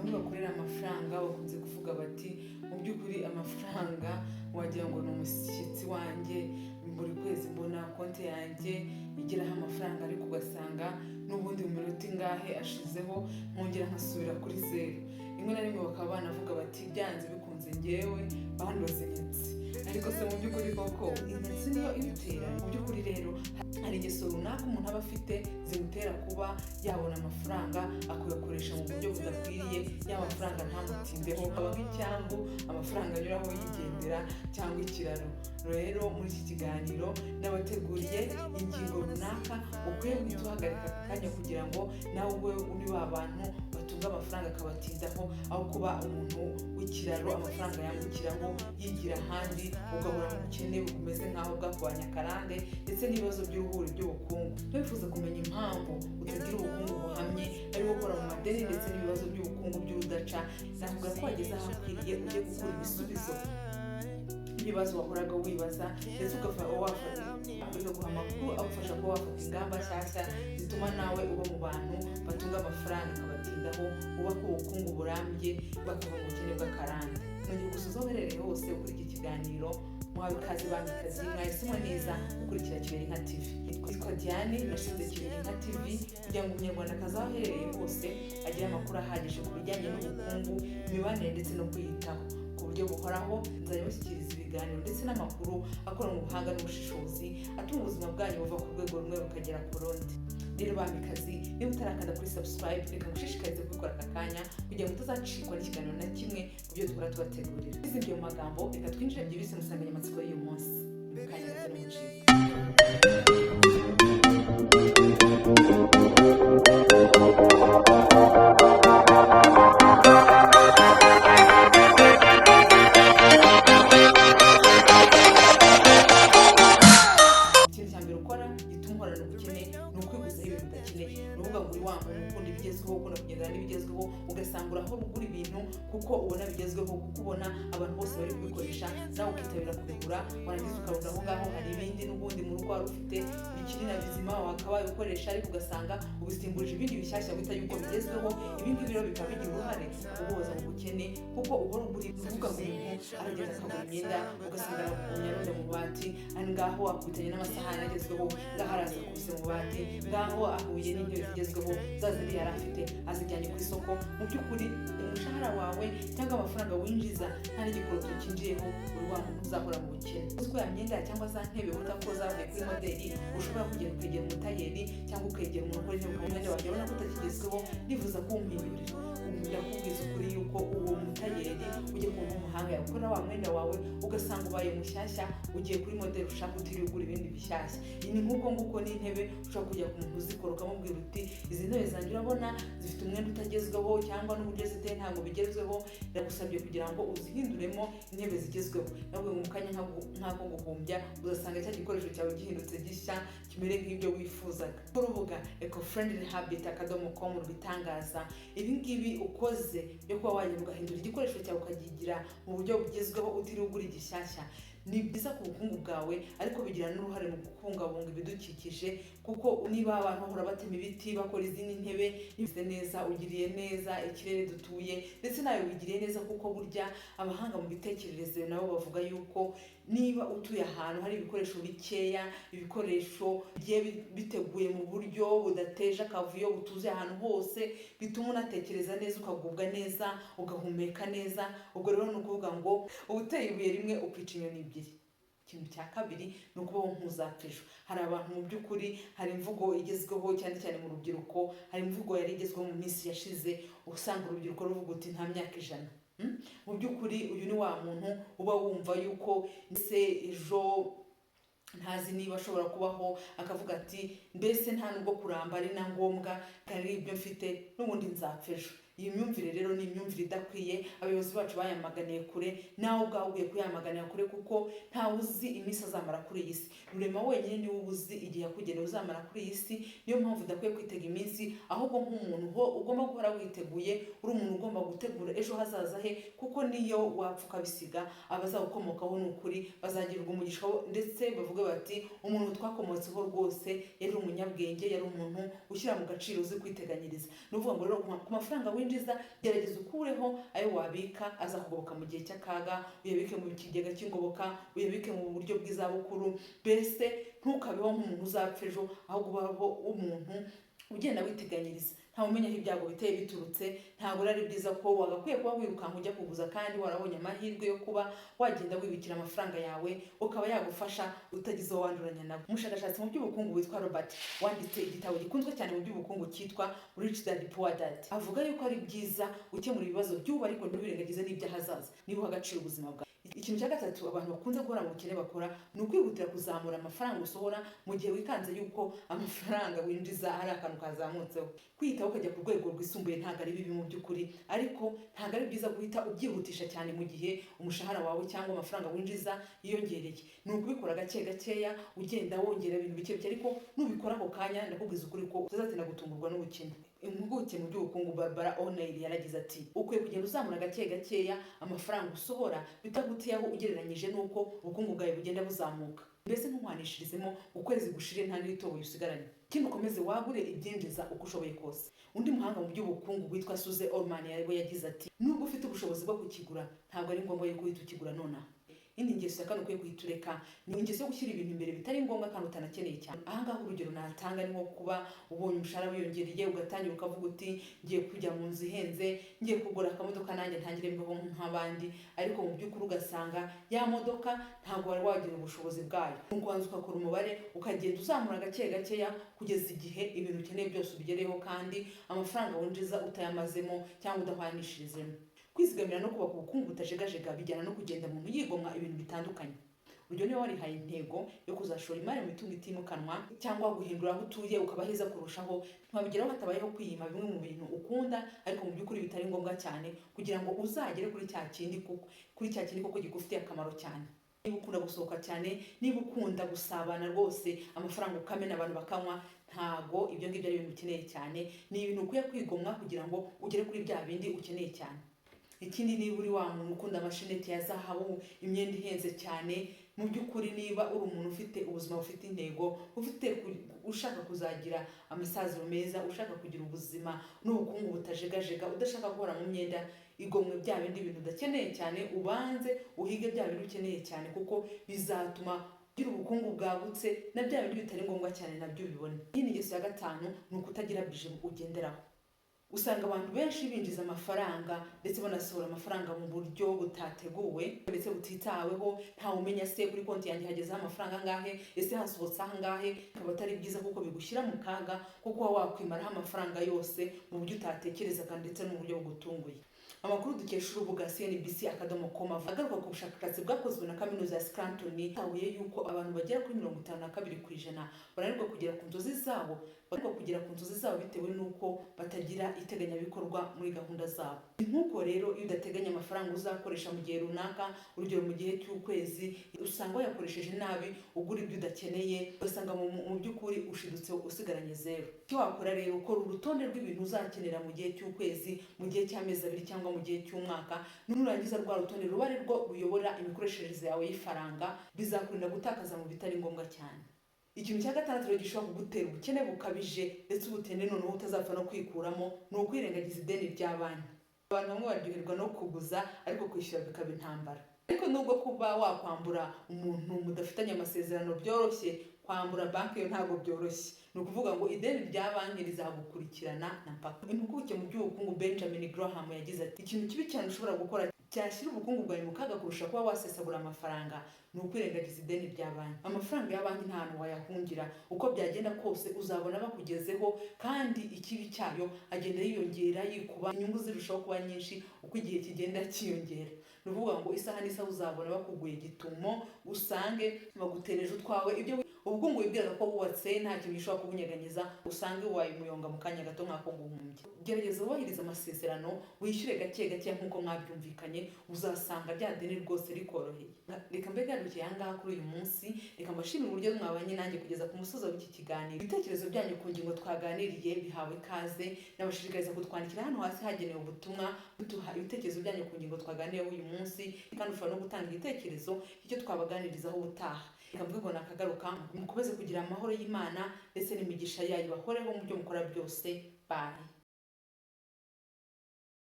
bamwe bakorera amafaranga bakunze kuvuga bati mu by'ukuri amafaranga wagira ngo ni umushyitsi wanjye, buri kwezi mbona konti yanjye igeraho amafaranga ariko ugasanga n'ubundi mu minota ingahe ashizeho nkongera nkasubira kuri zeru. Rimwe na rimwe bakaba banavuga bati byanze bikunze njyewe bandoze inyatsi. Ariko se mu by'ukuri koko inyatsi niyo ibitera? Mu by'ukuri rero hari ingeso runaka umuntu aba afite zimutera kuba yabona amafaranga akayakoresha mu buryo budakwiriye, y'amafaranga ntamutindeho, aba nk'icyambu amafaranga anyuraho yigendera cyangwa ikiraro. Rero muri iki kiganiro nabateguriye ingingo runaka ukwiye guhita uhagarika akanya kugira ngo nawe ube uri ba bantu batunga amafaranga akabatindaho, aho kuba umuntu w'ikiraro amafaranga yambukiraho yigira ahandi ugahora mu bukene bumeze nk'aho bwakubanya akarande ndetse n'ibibazo by'uruhuri by'ubukungu. Twifuza kumenya impamvu utagira ubukungu buhamye ari gukora mu madeni ndetse n'ibibazo by'ubukungu by'urudaca. Navuga ko wageze aho akwiriye ugiye gukura ibisubizo ibibazo wahoraga wibaza ndetse ugaguha amakuru agufasha kuba wafata ingamba nshyashya zituma nawe uba mu bantu batunga amafaranga akabatindaho, ubaka ubukungu burambye bakava mu bukene bw'akarande. Nongeye gusuza aho uherereye hose kuri iki kiganiro, muhawe ikaze bamikazi, mwahisemo neza gukurikira Kiberinka TV. Nitwa Diane, nashinze Kiberinka TV kugira ngo umunyarwandakazi aho aherereye hose agire amakuru ahagije ku bijyanye n'ubukungu, imibanire ndetse no kwiyitaho ku buryo buhoraho. Nzajya bashyikiriza ibiganiro ndetse n'amakuru akora mu buhanga n'ubushishozi atuma ubuzima bwanyu buva ku rwego rumwe bukagera ku rundi. Rero bamikazi, niba utarakanda kuri subscribe reka ngushishikarize kubikora aka kanya kugira ngo utazacikwa n'ikiganiro na kimwe mu byo dukora tubategurira. Bizimbiye mu magambo, reka twinjire byibise mu nsanganyamatsiko y'uyu munsi. Kanya gato n'umucika. Ugasanga aho ugura ibintu kuko ubona bigezweho, kuko ubona abantu bose bari kubikoresha, nawe ukitabira kubigura, warangiza ukabona aho ngaho hari ibindi n'ubundi mu rugo wari ufite bikiri na bizima wakabaye ukoresha, ariko ugasanga ubisimburije ibindi bishyashya bita yuko bigezweho. Ibi ngibi rero bikaba bigira uruhare mu kuboza mu bukene, kuko uhora ugura uvuga ngo umuntu aragenda akagura imyenda ugasanga arakunyaruza mu bubati, ari ngaho akubitanye n'amasahani agezweho, ngaho araza akubise mu bubati, ngaho ahuye n'intebe zigezweho za zindi yari afite azijyanye ku isoko. Mu by'ukuri umushahara wawe cyangwa amafaranga winjiza nta n'igikoroto cyinjiyeho, uri wa muntu uzahora mu bukene. Uziko ya myenda cyangwa za ntebe ubona ko zavuye kuri modeli, ushobora kugenda ukegera umutayeri cyangwa ukegera umuntu ukora intebe ku mwenda wawe ubona ko utakigezweho, nifuza kuwumpindurira. Ndakubwiza ukuri yuko uwo mutayeri ujye kuba umuhanga yakora wa mwenda wawe ugasanga ubaye mushyashya, ugiye kuri modeli ushaka utiriwe ugura ibindi bishyashya. Iyi ni nk'uko nguko n'intebe ushobora kujya ku muntu uzikora ukamubwira uti izi ntebe zanjye urabona zifite umwenda utagezweho cyangwa n'uburyo ziteye ntabwo bigezweho, ndagusabye kugira ngo uzihinduremo intebe zigezweho. Nawe mu kanya nk'ako guhumbya uzasanga cya gikoresho cyawe gihindutse gishya kimere nk'ibyo wifuzaga. Urubuga ecofriendlyhabit.com rwitangaza ibi ngibi ukoze yo kuba wagenda ugahindura igikoresho cyawe ukagigira mu buryo bugezweho utiriwe ugura igishyashya. Ni byiza ku bukungu bwawe, ariko bigira n'uruhare mu kubungabunga ibidukikije, kuko niba abantu bahora batema ibiti bakora izindi ntebe bimeze neza, ugiriye neza ikirere dutuye ndetse nawe wigiriye neza, kuko burya abahanga mu bitekerezo nabo bavuga yuko niba utuye ahantu hari ibikoresho bikeya, ibikoresho bigiye biteguye mu buryo budateje akavuyo, butuzuye ahantu hose, bituma unatekereza neza, ukagubwa neza, ugahumeka neza. Ubwo rero ni ukuvuga ngo ubuteye ibuye rimwe ukwica inyoni ebyiri. Ikintu cya kabiri ni ukubaho nk'uzapfa ejo. Hari abantu mu by'ukuri, hari imvugo igezweho cyane cyane mu rubyiruko, hari imvugo yari igezweho mu minsi yashize, usanga urubyiruko ruvuga uti nta myaka 100. Mu by'ukuri uyu ni wa muntu uba wumva yuko ese ejo ntazi niba ashobora kubaho, akavuga ati mbese nta nubwo kuramba ari na ngombwa, kandi ibyo mfite n'ubundi nzapfa ejo. Iyi myumvire rero ni imyumvire idakwiye, abayobozi bacu bayamaganiye kure, nawe ubwawe ugiye kuyamaganira kure, kuko ntawe uzi iminsi azamara kuri iyi si. Rurema wenyine niwe uzi igihe yakugeneye uzamara kuri iyi si. Niyo mpamvu udakwiye kwitega iminsi, ahubwo nk'umuntu ugomba guhora witeguye, uri umuntu ugomba gutegura ejo hazaza he, kuko niyo wapfa ukabisiga abazagukomokaho ni ukuri bazagirirwa umugisha, ndetse bavuga bati umuntu twakomotseho rwose yari umunyabwenge, yari umuntu ushyira mu gaciro, uzi kwiteganyiriza. Ni ukuvuga ngo rero ku mafaranga winjiza gerageza ukureho ayo wabika aza kugoboka mu gihe cy'akaga, uyabike mu kigega cy'ingoboka, uyabike mu buryo bw'izabukuru, mbese ntukabeho nk'umuntu uzapfa ejo, ahubwo ubaho umuntu ugenda witeganyiriza. Ntawe umenya aho ibyago biteye biturutse, ntabwo ari byiza ko wagakwiye kuba wirukanka ujya kuguza kandi warabonye amahirwe yo kuba wagenda wibikira amafaranga yawe ukaba yagufasha utagize uwo wanduranya nabo. Umushakashatsi mu by'ubukungu witwa Robert wanditse igitabo gikunzwe cyane mu by'ubukungu cyitwa Rich Dad Poor Dad, avuga yuko ari byiza gukemura ibibazo by'ubu ariko ntiwirengagize n'iby'ahazaza niba uha agaciro ubuzima bwawe. Ikintu cya gatatu abantu bakunze guhora mu bukene bakora ni ukwihutira kuzamura amafaranga usohora mu gihe wikanze yuko amafaranga winjiza hari akantu kazamutseho. Kwitaho ukajya ku rwego rwisumbuye ntabwo ari bibi mu by'ukuri, ariko ntabwo ari byiza guhita ubyihutisha cyane mu gihe umushahara wawe cyangwa amafaranga winjiza yiyongereye. Ni ukubikora gake gakeya ugenda wongera ibintu bike bike, ariko nubikora ako kanya ndakubwiza ukuri ko utazatinda gutungurwa n'ubukene. Impuguke mu by'ubukungu Barbara O'Neill yaragize ati ukwiye kugenda uzamura gake gakeya amafaranga usohora bitagutiyeho ugereranyije n'uko ubukungu bwawe bugenda buzamuka, mbese ntuhwanishirizemo ukwezi gushire nta n'itoboye usigaranye. Ikindi ukomeze wagure ibyinjiza uko ushoboye kose. Undi muhanga mu by'ubukungu witwa Suze Orman yarwo yagize ati nubwo ufite ubushobozi bwo kukigura ntabwo ari ngombwa yuko uhita ukigura nonaha. Indi ngeso ya kane ukwiye kuyitureka ni ingeso yo gushyira ibintu imbere bitari ngombwa kandi utanakeneye cyane. Ahangaha urugero natanga ni nko kuba ubonye umushahara wiyongereye ugatangira ukavuga uti ngiye kujya mu nzu ihenze, ngiye kugura akamodoka nanjye ntangire mbeho nk'abandi, ariko mu by'ukuri ugasanga ya modoka ntabwo wari wagira ubushobozi bwayo. Ukabanza ugakora umubare ukagenda uzamura gake gakeya kugeza igihe ibintu ukeneye byose ubigereho kandi amafaranga winjiza utayamazemo cyangwa udahwanishirizemo. Kwizigamira no kubaka ubukungu butajegajega bijyana no kugenda mu yigomwa ibintu bitandukanye. Urugero niba warihaye intego yo kuzashora imari mu mitungo itimukanwa cyangwa guhindura aho utuye ukaba heza kurushaho, ntibabigeraho hatabayeho kwiyima bimwe mu bintu ukunda ariko mu by'ukuri bitari ngombwa cyane kugira ngo uzagere kuri cya kindi koko gikufitiye akamaro cyane. Niba ukunda gusohoka cyane, niba ukunda gusabana rwose amafaranga ukamena abantu bakanywa, ntago ibyo ngibyo ari ibintu ukeneye cyane, ni ibintu ukwiye kwigomwa kugira ngo ugere kuri bya bindi ukeneye cyane. Ikindi niba uri wa muntu ukunda amasheneti ya zahabu, imyenda ihenze cyane, mu by'ukuri niba uri umuntu ufite ubuzima bufite intego, ushaka kuzagira amasaziro meza, ushaka kugira ubuzima n'ubukungu butajegajega, udashaka guhora mu myenda, igomwe bya bindi bintu udakeneye cyane, ubanze uhige bya bintu ukeneye cyane kuko bizatuma ugira ubukungu bwagutse na bya bindi bitari ngombwa cyane nabyo ubibone. Iyi ni ingeso ya gatanu, ni ukutagira bije ugenderaho. Usanga abantu benshi binjiza amafaranga ndetse banasohora amafaranga mu buryo butateguwe ndetse butitaweho, ntawe umenya se kuri konti yanjye hagezeho amafaranga angahe, ese hasohotse angahe. Akaba atari byiza kuko bigushyira mu kaga kuko wakwimaraho amafaranga yose mu buryo utatekerezaga ndetse no mu buryo bugutunguye. Amakuru dukesha urubuga cnbc.com agaruka ku bushakashatsi bwakozwe na kaminuza ya Scranton yahuye yuko abantu bagera kuri 52% bananirwa kugera ku nzozi zabo, bitewe n'uko batagira iteganyabikorwa muri gahunda zabo. Nk'uko rero iyo udateganya amafaranga uzakoresha mu gihe runaka, urugero mu gihe cy'ukwezi, usanga wayakoresheje nabi ugura ibyo udakeneye, ugasanga mu by'ukuri ushidutse usigaranye zero. Icyo wakora rero, ukora urutonde rw'ibintu uzakenera mu gihe cy'ukwezi, mu gihe cy'amezi abiri cyangwa mu gihe cy'umwaka. Nurangiza rwa rutonde ruba ari rwo ruyobora imikoreshereze yawe y'ifaranga, bizakurinda gutakaza mu bitari ngombwa cyane. Ikintu cya gatandatu rero gishobora kugutera ubukene bukabije ndetse ubutene noneho utazapfa no kwikuramo, ni ukwirengagiza ideni rya banki. Abantu bamwe baryoherwa no kuguza ariko kwishyura bikaba intambara. Ariko nubwo kuba wakwambura umuntu mudafitanye amasezerano byoroshye, kwambura banki yo ntabwo byoroshye. Ni ukuvuga ngo ideni rya banki rizagukurikirana na mpaka. Impuguke mu by'ubukungu Benjamin Graham yagize ati ikintu kibi cyane ushobora gukora cyashyira ubukungu bwawe mu kaga kurusha kuba wasesagura amafaranga ni ukwirengagiza ideni rya banki. Amafaranga ya banki nta hantu wayahungira, uko byagenda kose uzabona bakugezeho, kandi ikibi cyayo agenda yiyongera yikuba, inyungu zirushaho kuba nyinshi uko igihe kigenda cyiyongera. Ni ukuvuga ngo isaha n'isaha uzabona bakuguye gitumo, usange bagutereje utwawe ibyo ubukungu wibwiraga ko wubatse nta kintu gishobora kubunyeganyeza, usange waye umuyonga mu kanya gato nk'ako guhumbya. Gerageza wubahiriza amasezerano, wishyure gake gake nk'uko mwabyumvikanye, uzasanga rya deni rwose rikoroheye. Reka mbe garukiye ahangaha kuri uyu munsi, reka mbashimire uburyo mwabanye nanjye kugeza ku musozo w'iki kiganiro. Ibitekerezo byanyu ku ngingo twaganiriye bihawe ikaze, nabashishikariza kutwandikira hano hasi hagenewe ubutumwa buduha ibitekerezo byanyu ku ngingo twaganiriyeho uyu munsi, kandi ushobora no gutanga igitekerezo icyo twabaganirizaho ubutaha. Reka mvuge ngo nakagaruka, mukomeze kugira amahoro y'Imana ndetse n'imigisha yayo bahoreho mu byo mukora byose. Bye.